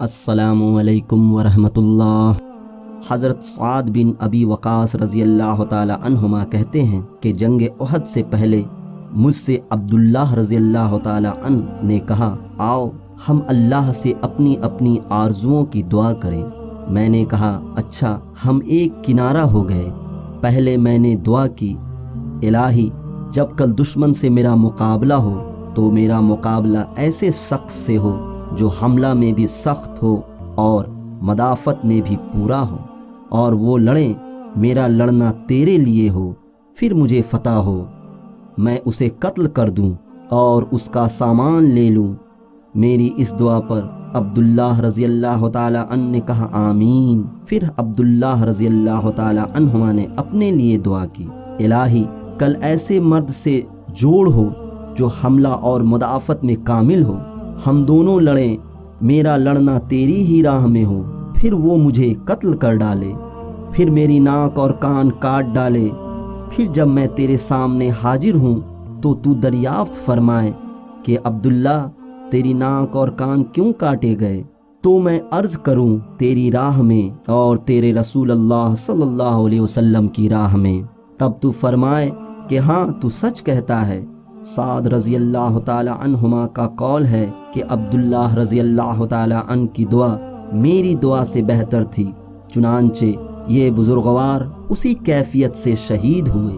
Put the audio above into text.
السلام علیکم ورحمۃ اللہ۔ حضرت سعد بن ابی وقاص رضی اللہ تعالی عنہما کہتے ہیں کہ جنگ احد سے پہلے مجھ سے عبداللہ رضی اللہ تعالی عنہ نے کہا، آؤ ہم اللہ سے اپنی اپنی آرزوؤں کی دعا کریں۔ میں نے کہا اچھا۔ ہم ایک کنارہ ہو گئے۔ پہلے میں نے دعا کی، الہی جب کل دشمن سے میرا مقابلہ ہو تو میرا مقابلہ ایسے شخص سے ہو جو حملہ میں بھی سخت ہو اور مدافعت میں بھی پورا ہو، اور وہ لڑیں، میرا لڑنا تیرے لیے ہو، پھر مجھے فتح ہو، میں اسے قتل کر دوں اور اس کا سامان لے لوں۔ میری اس دعا پر عبداللہ رضی اللہ تعالی عنہ نے کہا آمین۔ پھر عبداللہ رضی اللہ تعالی عنہما نے اپنے لیے دعا کی، الہی کل ایسے مرد سے جوڑ ہو جو حملہ اور مدافعت میں کامل ہو، ہم دونوں لڑیں، میرا لڑنا تیری ہی راہ میں ہو، پھر وہ مجھے قتل کر ڈالے، پھر میری ناک اور کان کاٹ ڈالے، پھر جب میں تیرے سامنے حاضر ہوں تو دریافت فرمائے کہ عبداللہ تیری ناک اور کان کیوں کاٹے گئے، تو میں عرض کروں تیری راہ میں اور تیرے رسول اللہ صلی اللہ علیہ وسلم کی راہ میں، تب تو فرمائے کہ ہاں تو سچ کہتا ہے۔ سعد رضی اللہ تعالی عنہما کا قول ہے کہ عبداللہ رضی اللہ تعالی عنہ کی دعا میری دعا سے بہتر تھی، چنانچہ یہ بزرگوار اسی کیفیت سے شہید ہوئے۔